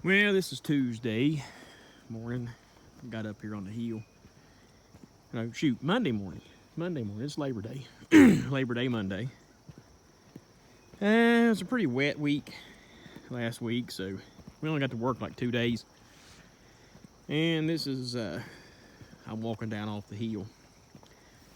Well, this is Tuesday morning. Got up here on the hill. No, shoot, Monday morning. Monday morning. It's Labor Day. Labor Day Monday. It was a pretty wet week last week, so we only got to work like 2 days. And this is, I'm walking down off the hill.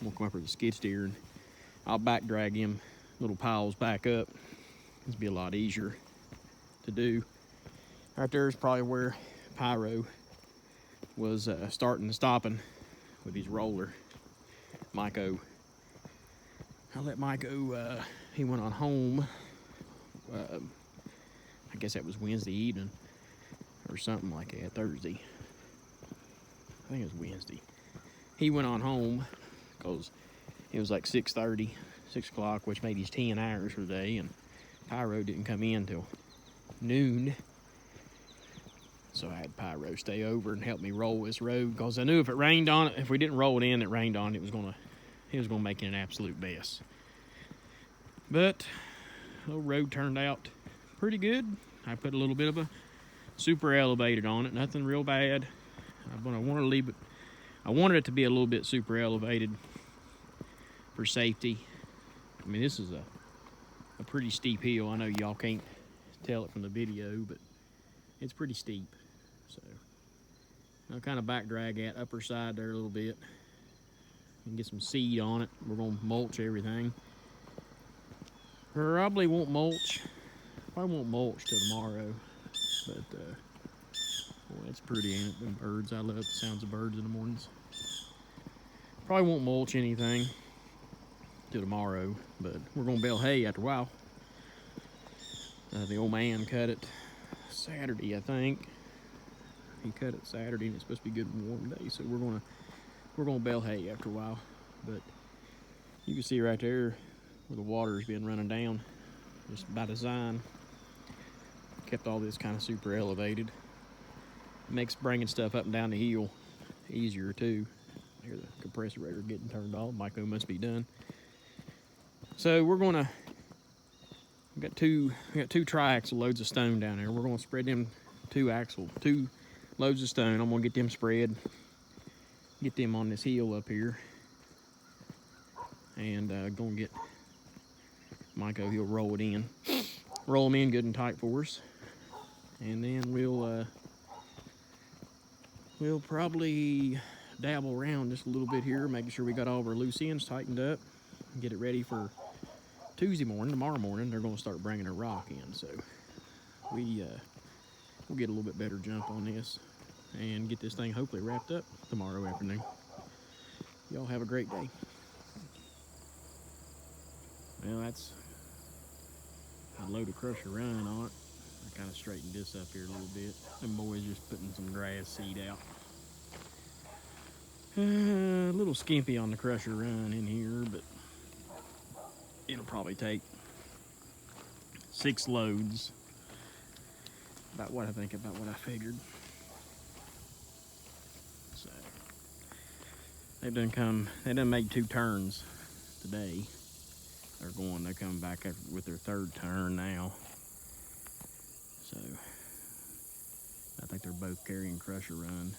I'm gonna come up with the skid steer and I'll back drag him little piles back up. This will be a lot easier to do. Right there is probably where Pyro was starting and stopping with his roller. Miko. I let Miko, he went on home. I guess that was Wednesday evening or something like that, Thursday. I think it was Wednesday. He went on home because it was like 6:30, 6 o'clock, which made his 10 hours for the day, and Pyro didn't come in till noon. So I had Pyro stay over and help me roll this road because I knew if it rained on it, if we didn't roll it in, it rained on it, he was gonna make it an absolute mess. But the road turned out pretty good. I put a little bit of a super elevated on it, nothing real bad. I wanted to leave it. I wanted it to be a little bit super elevated for safety. I mean, this is a pretty steep hill. I know y'all can't tell it from the video, but it's pretty steep. So I'll kind of back drag that upper side there a little bit and get some seed on it. We're gonna mulch everything. Probably won't mulch till tomorrow, but boy, it's pretty, ain't it? Them birds, I love the sounds of birds in the mornings. Probably won't mulch anything till tomorrow, but we're gonna bale hay after a while. The old man cut it Saturday, I think. He cut it Saturday, and it's supposed to be a good and warm day, so we're gonna bale hay after a while. But you can see right there where the water's been running down, just by design. Kept all this kind of super elevated. It makes bringing stuff up and down the hill easier too. I hear the compressor rater getting turned off. Miko must be done. So we got two tri-axle loads of stone down there. We're gonna spread them two loads of stone. I'm gonna get them spread, get them on this hill up here, and gonna get Miko. He'll roll it in, roll them in good and tight for us, and then we'll probably dabble around just a little bit here, making sure we got all of our loose ends tightened up, and get it ready for Tuesday morning. Tomorrow morning they're going to start bringing a rock in, so we'll get a little bit better jump on this and get this thing hopefully wrapped up tomorrow afternoon. Y'all have a great day. Well, that's a load of Crusher Run on it. I kind of straightened this up here a little bit. Them boys just putting some grass seed out. A little skimpy on the Crusher Run in here, but it'll probably take 6 loads. About what I figured. So they done made 2 turns today. They're coming back with their 3rd turn now. So I think they're both carrying Crusher Run.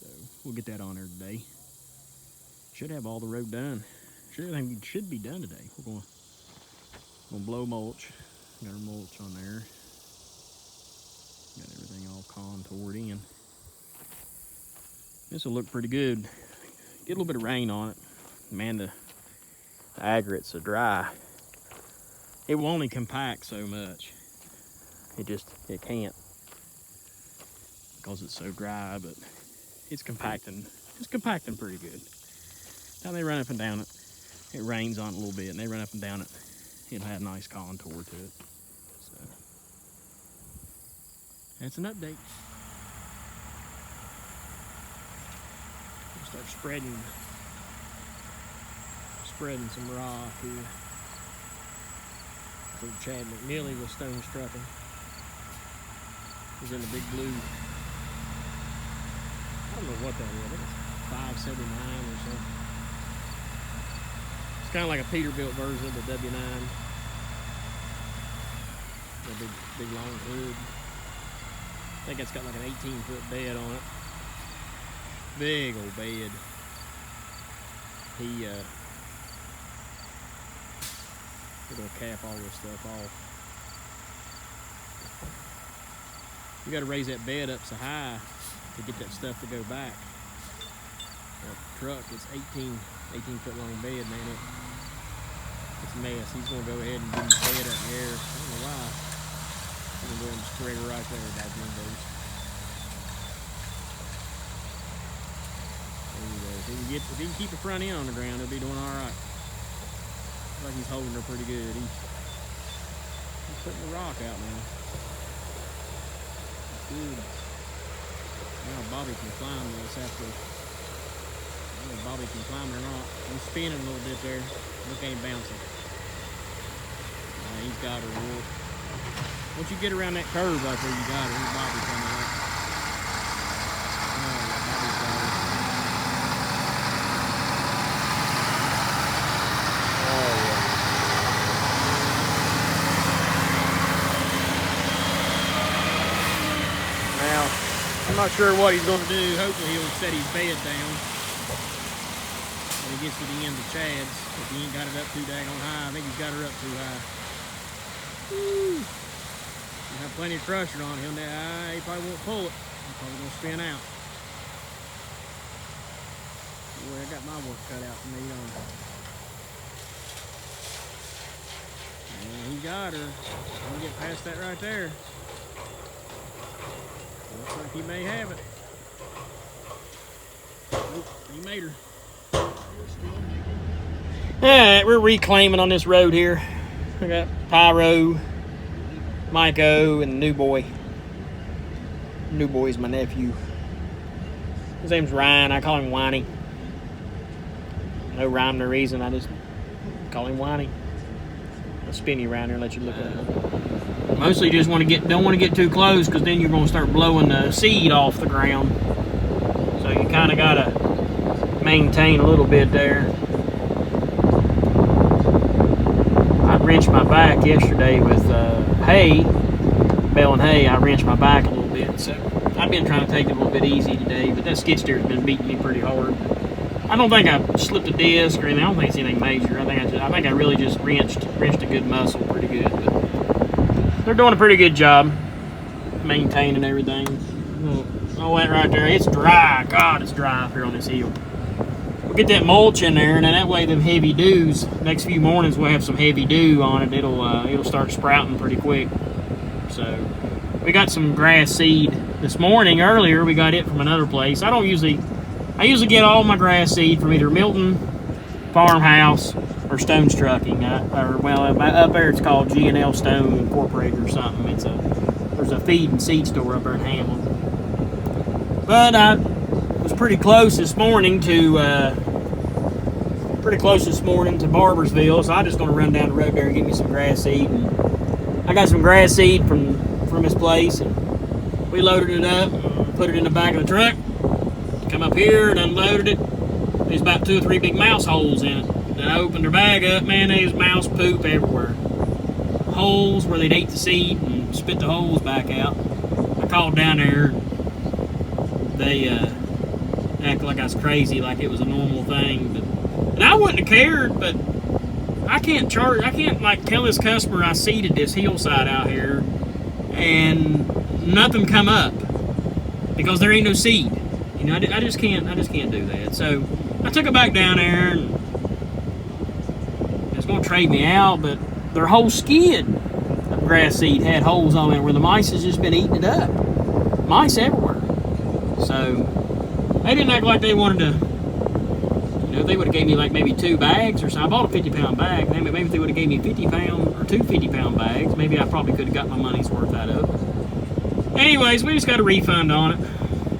So we'll get that on there today. Should have all the road done. Everything should be done today. We're gonna blow mulch. Got our mulch on there. Got everything all contoured in. This will look pretty good. Get a little bit of rain on it. Man, the aggregate's so dry. It will only compact so much. It can't because it's so dry, but it's compacting. It's compacting pretty good. Now they run up and down it. It rains on it a little bit, and they run up and down it. It'll have a nice contour to it. So that's an update. We'll start spreading some rock here. So Chad McNeely was stone strucking. He's in the Big Blue. I don't know what that is. I think it's 579 or something. It's kind of like a Peterbilt version of the W9. The big long hood. I think it's got like an 18-foot bed on it. Big old bed. We're gonna cap all this stuff off. You gotta raise that bed up so high to get that stuff to go back. That truck, it's 18-foot long bed, man. It's a mess. He's gonna go ahead and do his bed up in the air. I don't know why. I'm gonna go ahead and spread her right there, dog windows. There he goes. If he can keep the front end on the ground, he'll be doing all right. Looks like he's holding her pretty good. He's putting the rock out now. Good. Now Bobby can climb this after. I don't know if Bobby can climb it or not. He's spinning a little bit there. Look, ain't bouncing. He's got her. Once you get around that curve right there, you got her. Here's Bobby coming up. Oh, yeah, Bobby's got her. Oh, yeah. Now, I'm not sure what he's going to do. Hopefully he'll set his bed down when he gets to the end of Chad's. If he ain't got it up too daggone high. I think he's got her up too high. Woo. He'll have plenty of crusher on it. He probably won't pull it. He's probably going to spin out. Boy, I got my work cut out for me, don't I? And he got her. I'm going to get past that right there. Looks like he may have it. Oh, he made her. Alright, we're reclaiming on this road here. I got Pyro, Mike O, and the new boy. New boy's my nephew. His name's Ryan. I call him Whiny. No rhyme, no reason. I just call him Whiny. I'll spin you around here and let you look at it. Mostly just don't want to get too close, because then you're going to start blowing the seed off the ground. So you kind of got to maintain a little bit there. I wrenched my back yesterday with hay, baling hay. I wrenched my back a little bit, so I've been trying to take it a little bit easy today, but that skid steer's been beating me pretty hard. I don't think I slipped a disc or anything. I don't think it's anything major. I think I really just wrenched a good muscle pretty good. But they're doing a pretty good job maintaining everything. All that right there, it's dry. God, it's dry up here on this hill. We'll get that mulch in there, and then that way them heavy dews, next few mornings we'll have some heavy dew on it. It'll start sprouting pretty quick. So we got some grass seed this morning. Earlier we got it from another place. I usually get all my grass seed from either Milton Farmhouse or Stone's Trucking. Up there it's called G&L Stone Incorporated or something. There's a feed and seed store up there in Hamlin. But I was pretty close this morning to Barbersville, so I'm just going to run down the road there and get me some grass seed. And I got some grass seed from his place, and we loaded it up, and put it in the back of the truck. Come up here and unloaded it. There's about 2 or 3 big mouse holes in it. Then I opened her bag up, man, there's mouse poop everywhere. Holes where they'd ate the seed and spit the holes back out. I called down there. They acted like I was crazy, like it was a normal thing. And I wouldn't have cared, but I can't like tell this customer I seeded this hillside out here and nothing come up because there ain't no seed. You know, I just can't do that. So I took it back down there, and it's gonna trade me out, but their whole skid of grass seed had holes on it where the mice has just been eating it up. Mice everywhere. So they didn't act like they wanted to. You know, they would have gave me like maybe 2 bags or something. I bought a 50-pound bag. Maybe if they would have gave me 50-pound or 2 50-pound bags, maybe I probably could have got my money's worth out of it. Anyways, we just got a refund on it.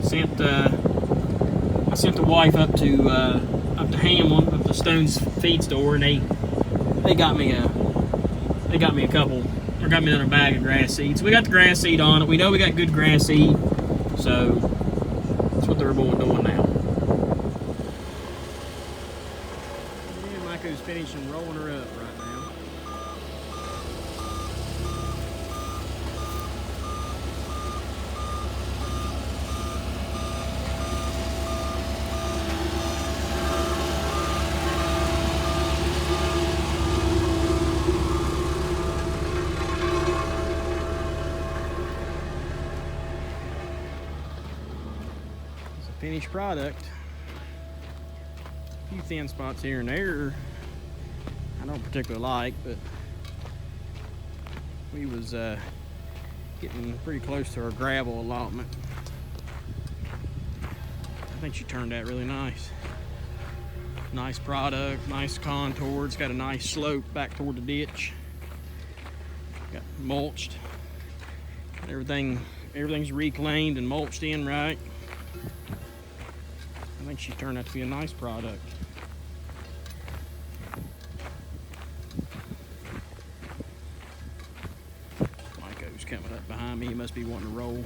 I sent the wife up to Hamlin, up to Stone's feed store, and they got me another bag of grass seed. So we got the grass seed on it. We know we got good grass seed, so that's what they're doing now. Yeah, Micah's finishing rolling her up right now. Finished product. A few thin spots here and there I don't particularly like, but we was getting pretty close to our gravel allotment. I think she turned out really nice. Nice product, nice contour. It's got a nice slope back toward the ditch. Got mulched. Everything's reclaimed and mulched in right. I think she turned out to be a nice product. Michael's coming up behind me. He must be wanting to roll.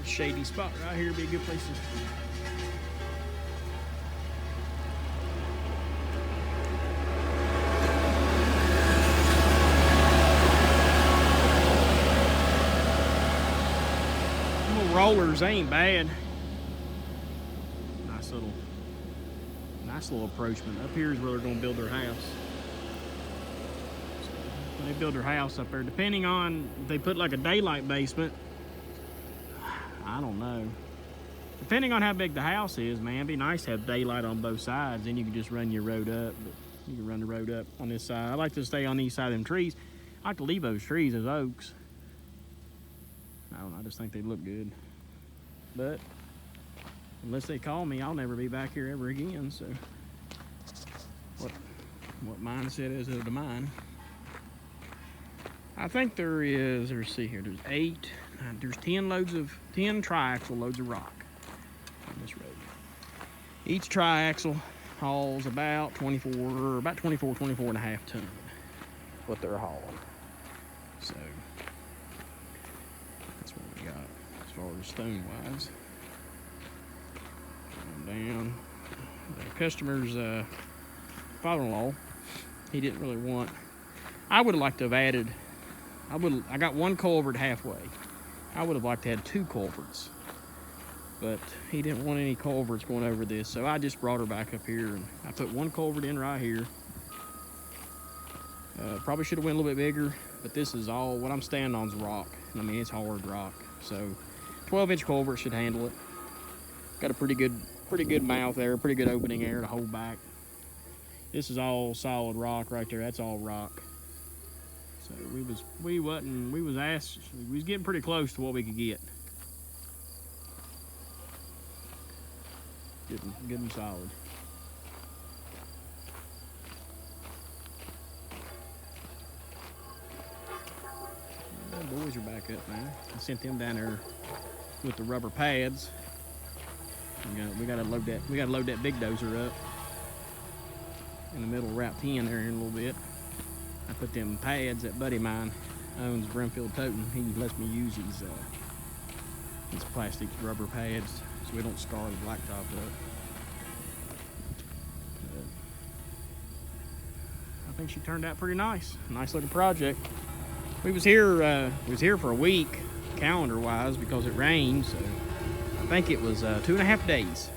Shady spot right here would be a good place to. Little rollers ain't bad. Nice little approachment. Up here is where they're going to build their house. So when they build their house up there, depending on if they put like a daylight basement. I don't know. Depending on how big the house is, man, it'd be nice to have daylight on both sides. Then you can just run your road up. But you can run the road up on this side. I like to stay on each side of them trees. I like to leave those trees as oaks. I don't know. I just think they look good. But unless they call me, I'll never be back here ever again. So what mindset is it of mine? I think there is. Let's see here. There's 8. There's 10 triaxle loads of rock on this road. Each triaxle hauls about 24 and a half ton. What they're hauling. So that's what we got as far as stone wise. Down. The customer's father-in-law, he didn't really want. I would have liked to have added. I got one culvert halfway. I would have liked to have 2 culverts, but he didn't want any culverts going over this, so I just brought her back up here and I put 1 culvert in right here. Probably should have went a little bit bigger, but this is all what I'm standing on is rock. I mean, it's hard rock, so 12-inch culvert should handle it. Got a pretty good mouth there, pretty good opening there to hold back. This is all solid rock right there. That's all rock. So we was getting pretty close to what we could get. Good and solid. The boys are back up now. I sent them down there with the rubber pads. We gotta load that big dozer up in the middle of Route 10 there in a little bit. I put them pads that buddy of mine owns, Brimfield Toting. He lets me use these plastic rubber pads so we don't scar the blacktop up. But I think she turned out pretty nice. Nice looking project. We was here for a week, calendar-wise, because it rained. So I think it was 2.5 days.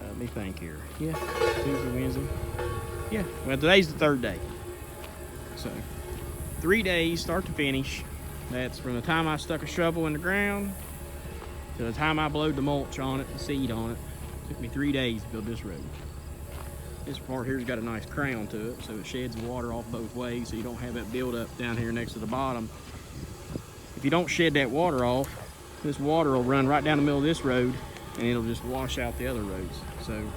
Let me think here. Yeah, Tuesday, Wednesday. Yeah, well, today's the 3rd day. So 3 days, start to finish. That's from the time I stuck a shovel in the ground to the time I blowed the mulch on it, the seed on it. Took me 3 days to build this road. This part here's got a nice crown to it, so it sheds water off both ways, so you don't have that buildup down here next to the bottom. If you don't shed that water off, this water will run right down the middle of this road, and it'll just wash out the other roads. So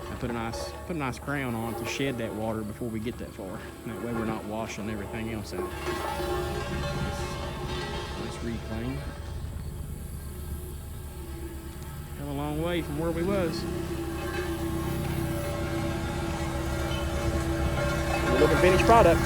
I put a nice crown on to shed that water before we get that far. And that way we're not washing everything else out. Nice reclaim. Come a long way from where we was. We're looking finished product.